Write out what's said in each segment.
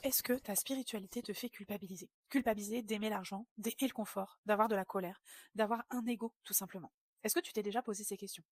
Est-ce que ta spiritualité te fait culpabiliser? Culpabiliser d'aimer l'argent, d'aimer le confort, d'avoir de la colère, d'avoir un ego, tout simplement. Est-ce que tu t'es déjà posé ces questions?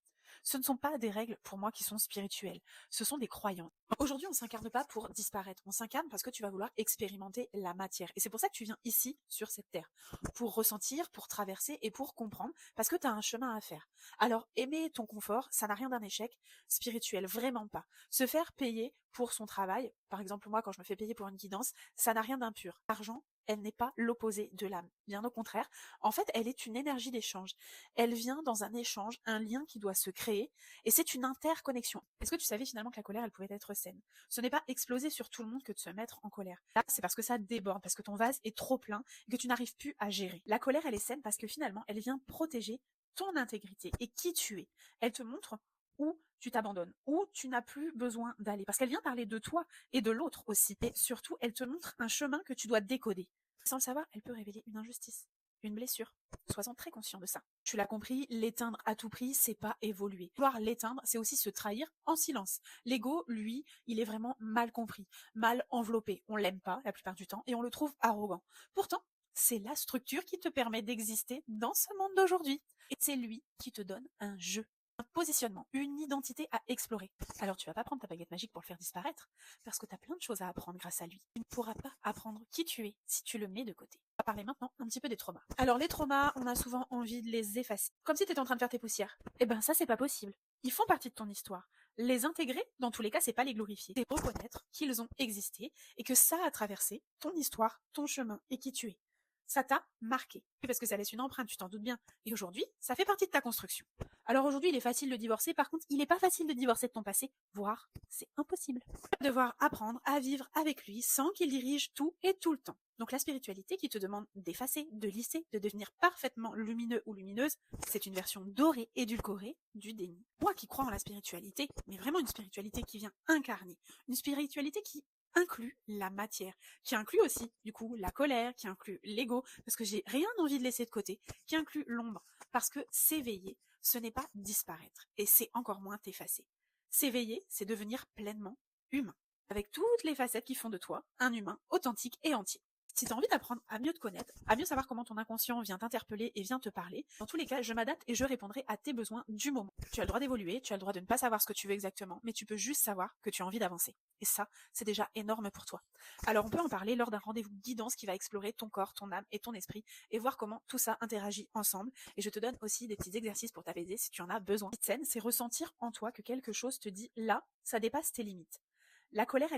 Ce ne sont pas des règles pour moi qui sont spirituelles, ce sont des croyances. Aujourd'hui, on s'incarne pas pour disparaître, on s'incarne parce que tu vas vouloir expérimenter la matière. Et c'est pour ça que tu viens ici, sur cette terre, pour ressentir, pour traverser et pour comprendre, parce que tu as un chemin à faire. Alors, aimer ton confort, ça n'a rien d'un échec spirituel, vraiment pas. Se faire payer pour son travail, par exemple moi quand je me fais payer pour une guidance, ça n'a rien d'impur. L'argent, elle n'est pas l'opposé de l'âme. Bien au contraire, en fait, elle est une énergie d'échange. Elle vient dans un échange, un lien qui doit se créer, et c'est une interconnexion. Est-ce que tu savais finalement que la colère, elle pouvait être saine? Ce n'est pas exploser sur tout le monde que de se mettre en colère. Là, c'est parce que ça déborde, parce que ton vase est trop plein, et que tu n'arrives plus à gérer. La colère, elle est saine parce que finalement, elle vient protéger ton intégrité et qui tu es. Elle te montre où tu t'abandonnes, où tu n'as plus besoin d'aller. Parce qu'elle vient parler de toi et de l'autre aussi. Et surtout, elle te montre un chemin que tu dois décoder. Sans le savoir, elle peut révéler une injustice, une blessure. Sois-en très conscient de ça. Tu l'as compris, l'éteindre à tout prix, c'est pas évoluer. Vouloir l'éteindre, c'est aussi se trahir en silence. L'ego, lui, il est vraiment mal compris, mal enveloppé. On l'aime pas la plupart du temps et on le trouve arrogant. Pourtant, c'est la structure qui te permet d'exister dans ce monde d'aujourd'hui. Et c'est lui qui te donne un jeu, un positionnement, une identité à explorer. Alors tu vas pas prendre ta baguette magique pour le faire disparaître, parce que tu as plein de choses à apprendre grâce à lui. Tu ne pourras pas apprendre qui tu es si tu le mets de côté. On va parler maintenant un petit peu des traumas. Alors les traumas, on a souvent envie de les effacer, comme si tu étais en train de faire tes poussières. Eh ben ça c'est pas possible. Ils font partie de ton histoire. Les intégrer, dans tous les cas, c'est pas les glorifier. C'est reconnaître qu'ils ont existé et que ça a traversé ton histoire, ton chemin et qui tu es. Ça t'a marqué. Parce que ça laisse une empreinte, tu t'en doutes bien. Et aujourd'hui, ça fait partie de ta construction. Alors aujourd'hui, il est facile de divorcer, par contre, il n'est pas facile de divorcer de ton passé, voire c'est impossible. Tu vas devoir apprendre à vivre avec lui sans qu'il dirige tout et tout le temps. Donc la spiritualité qui te demande d'effacer, de lisser, de devenir parfaitement lumineux ou lumineuse, c'est une version dorée, édulcorée du déni. Moi qui crois en la spiritualité, mais vraiment une spiritualité qui vient incarner, une spiritualité qui inclut la matière, qui inclut aussi, du coup, la colère, qui inclut l'ego, parce que j'ai rien envie de laisser de côté, qui inclut l'ombre, parce que s'éveiller, ce n'est pas disparaître, et c'est encore moins t'effacer. S'éveiller, c'est devenir pleinement humain, avec toutes les facettes qui font de toi un humain authentique et entier. Si tu as envie d'apprendre à mieux te connaître, à mieux savoir comment ton inconscient vient t'interpeller et vient te parler, dans tous les cas, je m'adapte et je répondrai à tes besoins du moment. Tu as le droit d'évoluer, tu as le droit de ne pas savoir ce que tu veux exactement, mais tu peux juste savoir que tu as envie d'avancer. Et ça, c'est déjà énorme pour toi. Alors on peut en parler lors d'un rendez-vous guidance qui va explorer ton corps, ton âme et ton esprit et voir comment tout ça interagit ensemble. Et je te donne aussi des petits exercices pour t'apaiser si tu en as besoin. Cette scène, c'est ressentir en toi que quelque chose te dit là, ça dépasse tes limites. La colère, elle est